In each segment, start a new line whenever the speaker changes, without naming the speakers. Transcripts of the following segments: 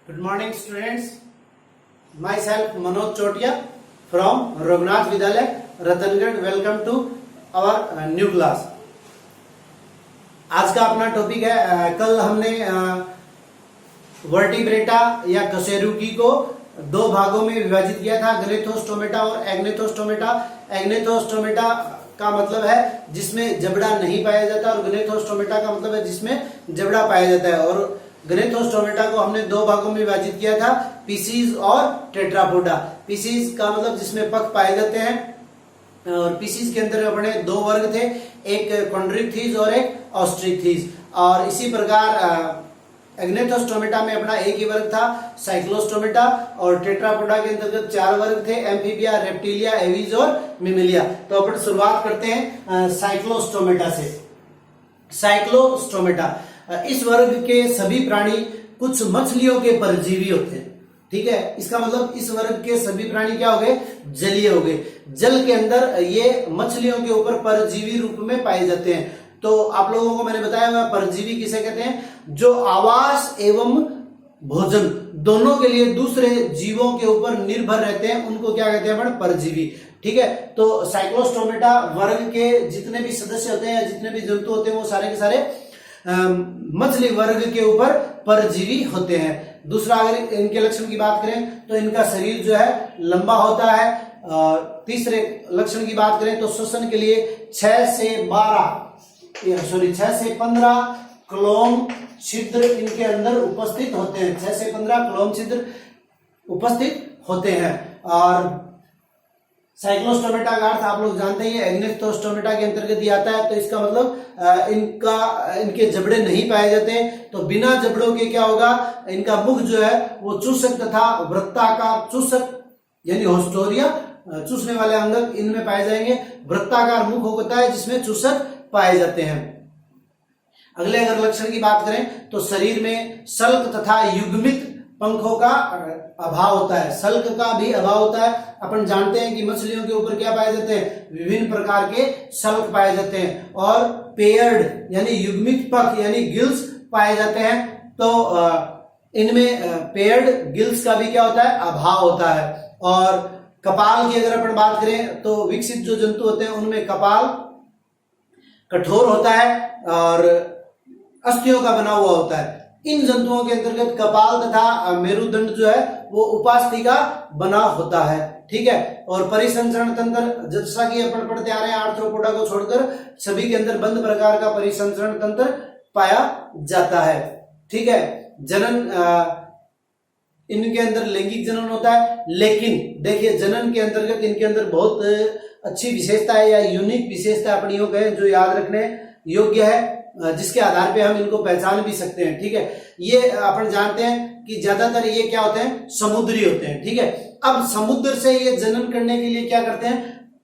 Good morning, students. Myself Manoj Chotia from Raghunath Vidyalaya, Ratangad. Welcome to our new class. आज का अपना topic है, कल हमने वर्टिब्रेटा या कशेरुकी को दो भागों में विभाजित किया था, ग्नेथोस्टोमेटा और एग्नेथोस्टोमेटा। एग्नेथोस्टोमेटा का मतलब है जिसमें जबड़ा नहीं पाया जाता और ग्नेथोस्टोमेटा का मतलब है जिसमें जबड़ा पाया जाता है। और ग्नेथोस्टोमेटा को हमने दो भागों में विभाजित किया था, पीसीज और टेट्रापोडा। पीसीज का मतलब जिसमें पग पाए जाते हैं और पीसीज के अंदर अपने दो वर्ग थे, एक कॉन्ड्रिक्थिस और एक ऑस्ट्रिक्थिस। और इसी प्रकार एग्नेथोस्टोमेटा में अपना एक ही वर्ग था, साइक्लोस्टोमेटा। और टेट्रापोडा के अंतर्गत चार वर्ग थे, एम्फीबिया, रेप्टिलिया, एवीज और मिमिलिया। तो अपन शुरुआत करते हैं साइक्लोस्टोमेटा से। साइक्लोस्टोमेटा, इस वर्ग के सभी प्राणी कुछ मछलियों के परजीवी होते हैं। ठीक है, इसका मतलब इस वर्ग के सभी प्राणी क्या हो गए? जलीय हो गए। जल के अंदर ये मछलियों के ऊपर परजीवी रूप में पाए जाते हैं। तो आप लोगों को मैंने बताया हुआ, परजीवी किसे कहते हैं? जो आवास एवं भोजन दोनों के लिए दूसरे जीवों के ऊपर निर्भर रहते हैं, उनको क्या कहते हैं? परजीवी। ठीक है, तो साइक्लोस्टोमेटा वर्ग के जितने भी सदस्य होते हैं या जितने भी जंतु होते हैं वो सारे के सारे मछली वर्ग के ऊपर परजीवी होते हैं। दूसरा, अगर इनके लक्षण की बात करें तो इनका शरीर जो है लंबा होता है। तीसरे लक्षण की बात करें तो श्वसन के लिए 6 से 15 क्लोम छिद्र इनके अंदर उपस्थित होते हैं। 6 से 15 क्लोम छिद्र उपस्थित होते हैं। और साइक्लोस्टोमेटा का अर्थ आप लोग जानते ही, एग्नेथोस्टोमेटा के अंतर्गत ही आता है। तो इसका मतलब इनके जबड़े नहीं पाए जाते। तो बिना जबड़ों के क्या होगा? इनका मुख जो है वो चूसक तथा वृत्ताकार चूसक यानी होस्टोरिया, चूसने वाले अंग इनमें पाए जाएंगे। वृत्ताकार मुख होता है जिसमें चूसक पाए जाते हैं। अगले अगर लक्षण की बात करें तो शरीर में सल्क तथा युग्मित पंखों का अभाव होता है। सल्क का भी अभाव होता है। अपन जानते हैं कि मछलियों के ऊपर क्या पाए जाते हैं? विभिन्न प्रकार के सल्क पाए जाते हैं। और पेयर्ड यानी युग्मित पंख यानी गिल्स पाए जाते हैं। तो इनमें पेयर्ड गिल्स का भी क्या होता है? अभाव होता है। और कपाल की अगर अपन बात करें तो विकसित जो जंतु होते हैं उनमें कपाल कठोर होता है और अस्थियों का बना हुआ होता है। इन जंतुओं के अंतर्गत कपाल तथा मेरुदंड जो है वो उपास्थि का बना होता है। ठीक है, और परिसंचरण तंत्र जैसा कि अपन पढ़ते आ रहे हैं, आर्थ्रोपोडा को छोड़कर सभी के अंदर बंद प्रकार का परिसंचरण तंत्र पाया जाता है। ठीक है, जनन इनके अंदर लैंगिक जनन होता है। लेकिन देखिए, जनन के अंतर्गत इनके अंदर बहुत अच्छी विशेषता है या यूनिक विशेषता अपनी हो गए जो याद रखने योग्य है, जिसके आधार पे हम इनको पहचान भी सकते हैं। ठीक है, ये अपन जानते हैं कि ज्यादातर ये क्या होते हैं? समुद्री होते हैं। ठीक है, अब समुद्र से ये जनन करने के लिए क्या करते हैं?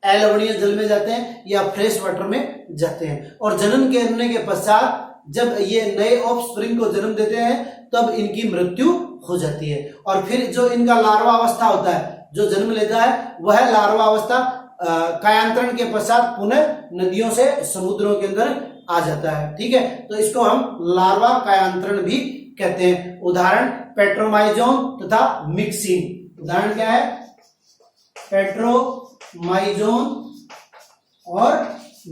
अलवणीय जल में जाते हैं या फ्रेश वाटर में जाते हैं। और जनन करने के पश्चात जब ये नए ऑफस्प्रिंग को जन्म देते हैं तब इनकी मृत्यु हो जाती है। और फिर जो इनका लार्वा अवस्था होता है, जो जन्म लेता है, वह लार्वा अवस्था कायांतरण के पश्चात पुनः नदियों से समुद्रों के अंदर आ जाता है। ठीक है, तो इसको हम लार्वा कायांतरण भी कहते हैं। उदाहरण पेट्रोमाइजोन तथा मिक्सिन। उदाहरण क्या है? पेट्रोमाइजोन और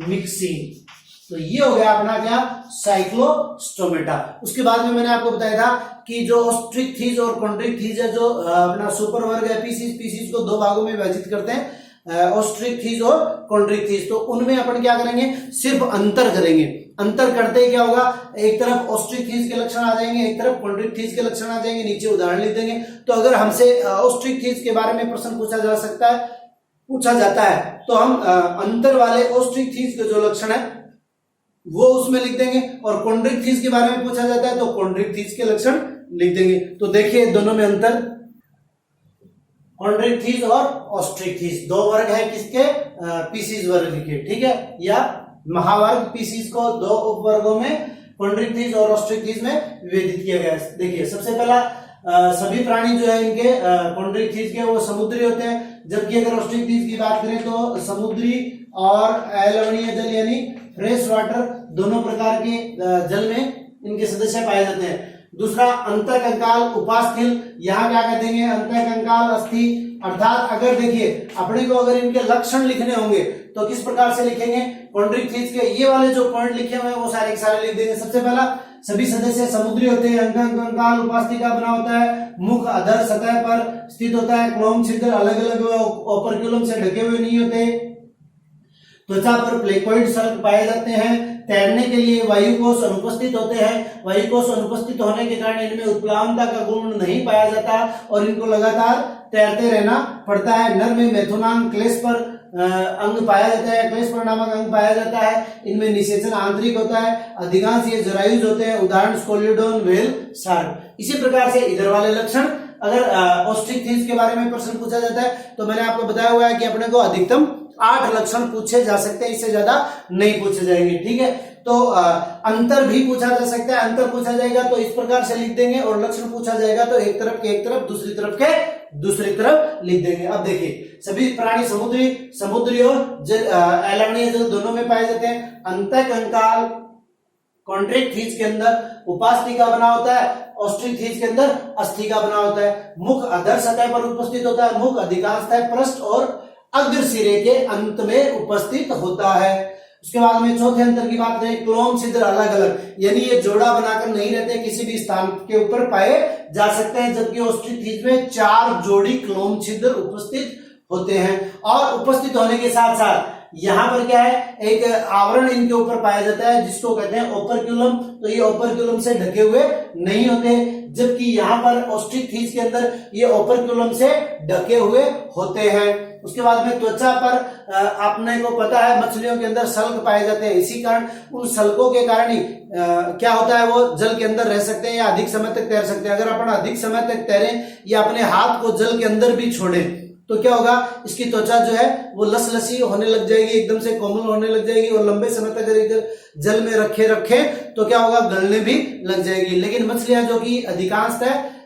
मिक्सिन। तो ये हो गया अपना क्या? साइक्लोस्टोमेटा। उसके बाद में मैंने आपको बताया था कि जो ऑस्ट्रिक्थिस और कॉन्ड्रिक्थिस है, जो अपना सुपर वर्ग है पीसीज को दो भागों में विभाजित करते हैं, ऑस्ट्रिक्थिस और कॉन्ड्रिक्थिस। तो उनमें अपन क्या करेंगे? सिर्फ अंतर करेंगे। अंतर करते ही क्या होगा? एक तरफ ऑस्ट्रिक्थिस के लक्षण आ जाएंगे, एक तरफ कॉन्ड्रिक्थिस के लक्षण आ जाएंगे। नीचे उदाहरण लिख देंगे। तो अगर हमसे ऑस्ट्रिक्थिस के बारे में प्रश्न पूछा जाता है तो हम अंतर वाले ऑस्ट्रिक्थिस के जो लक्षण है वो उसमें लिख देंगे। और कॉन्ड्रिक्थिस के बारे में पूछा जाता है तो कॉन्ड्रिक्थिस के लक्षण लिख देंगे। तो देखिए दोनों में अंतर, कॉन्ड्रिक्थिस और ऑस्ट्रिक्थिस दो वर्ग है किसके? पीसीज वर्ग के। ठीक है, या महावर्ग पीसीज को दो उपवर्गों में कॉन्ड्रिक्थिस और ऑस्ट्रिक्थिस में विभाजित किया गया है। देखिए, सबसे पहला सभी प्राणी जो है इनके कॉन्ड्रिक्थिस के वो समुद्री होते हैं, जबकि अगर ऑस्ट्रिक्थिस की बात करें तो समुद्री और अलवणीय जल यानी फ्रेश वाटर दोनों प्रकार के जल में इनके सदस्य पाए जाते हैं। दूसरा अंतःकंकाल उपास्थि, यहाँ क्या कह देंगे अंतःकंकाल अस्थि। अर्थात अगर देखिए अपने को अगर इनके लक्षण लिखने होंगे तो किस प्रकार से लिखेंगे, कॉन्ड्रिक थीस के ये वाले जो पॉइंट लिखे हुए हैं वो सारे के सारे लिख देंगे। सबसे पहला सभी सदस्य समुद्री होते हैं, अंतःकंकाल उपास्थि का बना होता है, मुख अधर सतह पर स्थित होता है, क्लोम छिद्र अलग अलग ओपर्क्यूलम से ढके हुए नहीं होते, त्वचा पर प्लेकोइड सल्क पाए जाते हैं, तैरने के लिए वायुकोश अनुपस्थित होते हैं, वायुकोश अनुपस्थित होने के कारण इनमें उत्प्लावनता का गुण नहीं पाया जाता और इनको लगातार तैरते रहना पड़ता है। नर में मेथुनांग क्लेस्पर अंग पाया जाता है, क्लेस्पर नामक अंग पाया जाता है, इनमें निषेचन आंतरिक होता है, अधिकांश ये जरायुज होते हैं, उदाहरण स्कोलिडोन, व्हेल, शार्क। इसी प्रकार से इधर वाले लक्षण अगर ऑस्ट्रिच थीस के बारे में प्रश्न पूछा जाता है तो मैंने आपको बताया हुआ है कि अपने को अधिकतम 8 लक्षण पूछे जा सकते हैं, इससे ज्यादा नहीं पूछे जाएंगे। ठीक है, तो अंतर भी पूछा जा सकता है, अंतर पूछा जाएगा तो इस प्रकार से लिख देंगे और लक्षण पूछा जाएगा तो एक तरफ के एक तरफ दूसरी तरफ के दूसरी तरफ लिख देंगे। अब देखिए सभी प्राणी समुद्री और अलवणीय जल दोनों में पाए जाते हैं। अंतःकंकाल कॉन्ट्रिक थीस के अंदर उपास्थि का बना होता है, ऑस्ट्रिच थीस के अंदर अस्थि का बना होता है, मुख अधर सतह पर उपस्थित होता है, मुख अधिकांशतः पृष्ठ और अग्र सिरे के अंत में उपस्थित होता है। उसके बाद में चौथे अंतर की बात करें, क्लोम छिद्र अलग अलग, यानी ये जोड़ा बनाकर नहीं रहते, किसी भी स्थान के ऊपर पाए जा सकते हैं, जबकि ऑस्ट्रिच थीस में 4 जोड़ी क्लोम छिद्र उपस्थित होते हैं। और उपस्थित होने के साथ साथ यहाँ पर क्या है, एक आवरण इनके ऊपर पाया जाता है जिसको कहते हैं ओपर्क्यूलम, तो ये ओपर्क्यूलम से ढके हुए नहीं होते, जबकि यहाँ पर ऑस्ट्रिच थीस के अंदर ये ओपर्क्यूलम से ढके हुए होते हैं। उसके बाद में त्वचा पर आपने को पता है मछलियों के अंदर सल्क पाए जाते हैं, इसी कारण उन सल्कों के कारण ही क्या होता है वो जल के अंदर रह सकते हैं या अधिक समय तक तैर सकते हैं। अगर अपन अधिक समय तक तैरें या अपने हाथ को जल के अंदर भी छोड़ें तो क्या होगा, इसकी त्वचा जो है वो लसलसी होने लग जाएगी, एकदम से कोमल होने लग जाएगी और लंबे समय तक अगर जल में रखे तो क्या होगा, गलने भी लग जाएगी। लेकिन मछलियां जो कि अधिकांशतः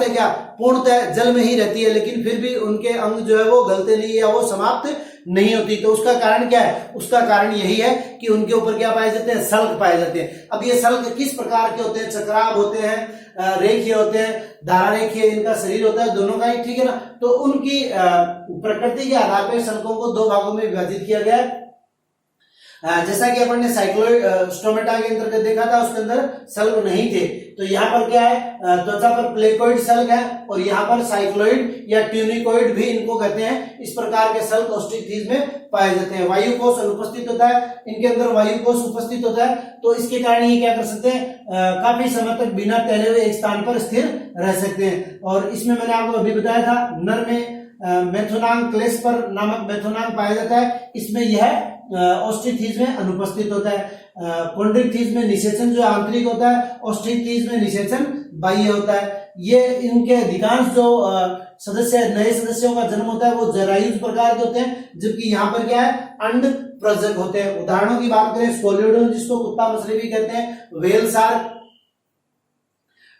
क्या पूर्णतः जल में ही रहती है, लेकिन फिर भी उनके अंग जो है वो गलते नहीं या वो समाप्त नहीं होती, तो उसका कारण क्या है, उसका कारण यही है कि उनके ऊपर क्या पाए जाते हैं, सल्क पाए जाते हैं। अब ये सल्क किस प्रकार के होते हैं, चक्राभ होते हैं, रेखीय होते हैं, धारा रेखीय इनका शरीर होता है, दोनों का ही, ठीक है ना। तो उनकी प्रकृति के आधार पर सल्कों को 2 भागों में विभाजित किया गया है। जैसा कि अपन ने साइक्लोइड स्टोमेटा के अंतर्गत देखा था, उसके अंदर सल्क नहीं थे, तो यहाँ पर क्या है, त्वचा पर प्लेकोइड सल्क है और यहाँ पर साइक्लोइड या ट्यूनिकोइड भी इनको कहते हैं। इस प्रकार के सल्क ऑस्ट्रिच थीस में पाए जाते हैं। वायुकोश अनुपस्थित होता है, इनके अंदर वायुकोश उपस्थित होता है, तो इसके कारण ये क्या कर सकते हैं, काफी समय तक बिना टहले हुए एक स्थान पर स्थिर रह सकते हैं। और इसमें मैंने आपको अभी बताया था, नर में मेथुनांग क्लेस्पर नामक मेथुनांग पाया जाता है, इसमें यह ऑस्ट्रिच थीस में अनुपस्थित होता है। कॉन्ड्रिक थीस में निषेचन जो आंतरिक होता है, ऑस्ट्रिच थीस में निषेचन बाह्य होता है। ये इनके अधिकांश जो नए सदस्यों का जन्म होता है वो जरायुज प्रकार के होते हैं, जबकि यहाँ पर क्या है, अंड प्रजक होते हैं। उदाहरणों की बात करें, स्कोलिडोन जिसको कुत्ता मछली भी कहते हैं, व्हेल शार्क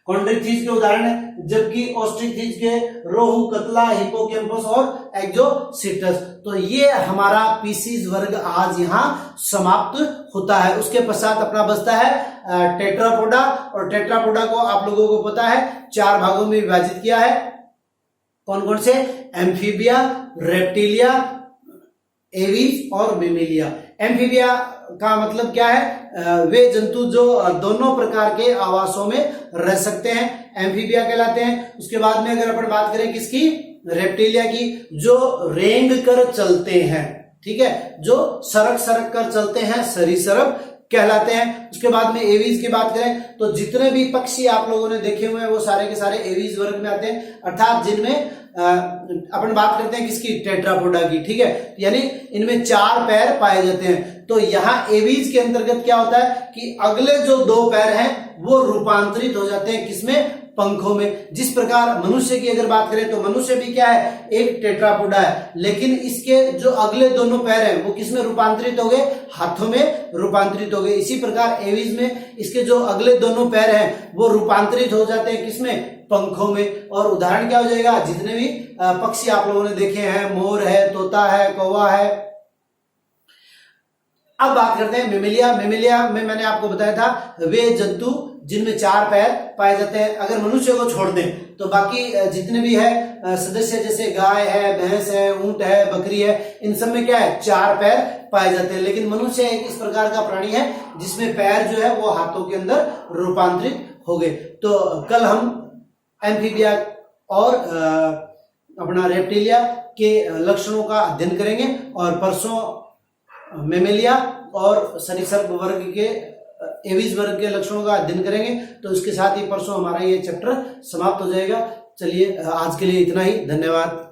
कॉन्ड्रिक थीस के उदाहरण है, जबकि ऑस्ट्रिच थीस के रोहू, कतला, हिप्पोकैम्पस और एक्जोसिटस। तो ये हमारा पीसीज वर्ग आज यहाँ समाप्त होता है। उसके पश्चात अपना बचता है टेट्रापोडा, और टेट्रापोडा को आप लोगों को पता है 4 भागों में विभाजित किया है। कौन कौन से, एम्फीबिया, रेप्टिलिया, एवीज और मेमेलिया। एम्फीबिया का मतलब क्या है, वे जंतु जो दोनों प्रकार के आवासों में रह सकते हैं, एम्फीबिया कहलाते हैं। उसके बाद में अगर अपन बात करें किसकी, रेप्टिलिया की, जो रेंग कर चलते हैं, ठीक है, जो सरक कर चलते हैं, सरीसृप कहलाते हैं। उसके बाद में एवीज की बात करें तो जितने भी पक्षी आप लोगों ने देखे हुए हैं वो सारे के सारे एवीज वर्ग में आते हैं, अर्थात जिनमें अपन बात करते हैं किसकी, टेट्रापोडा की, ठीक है, यानी इनमें 4 पैर पाए जाते हैं। तो यहाँ एवीज के अंतर्गत क्या होता है कि अगले जो 2 पैर हैं वो रूपांतरित हो जाते हैं किसमें, पंखों में। जिस प्रकार मनुष्य की अगर बात करें तो मनुष्य भी क्या है, एक टेट्रापोडा है, लेकिन इसके जो अगले दोनों पैर हैं वो किसमें रूपांतरित हो गए, हाथों में रूपांतरित हो गए। इसी प्रकार एवीज में इसके जो अगले दोनों पैर हैं वो रूपांतरित हो जाते हैं किसमें, पंखों में। और उदाहरण क्या हो जाएगा, जितने भी पक्षी आप लोगों ने देखे हैं, मोर है, तोता है, कौवा है, अब बात करते हैं मेमेलिया। मेमेलिया में मैंने आपको बताया था वे जंतु जिनमें 4 पैर पाए जाते हैं। अगर मनुष्य को छोड़ दें तो बाकी जितने भी है सदस्य, जैसे गाय है, भैंस है, ऊंट है, बकरी है, इन सब में क्या है 4 पैर पाए जाते हैं। लेकिन मनुष्य एक इस प्रकार का प्राणी है जिसमें पैर जो है वो हाथों के अंदर रूपांतरित हो गए। तो कल हम एम्फीबिया और अपना रेप्टिलिया के लक्षणों का अध्ययन करेंगे और परसों मेमेलिया और सरीसृप वर्ग के एविज वर्ग के लक्षणों का अध्ययन करेंगे। तो इसके साथ ही परसों हमारा ये चैप्टर समाप्त हो जाएगा। चलिए आज के लिए इतना ही, धन्यवाद।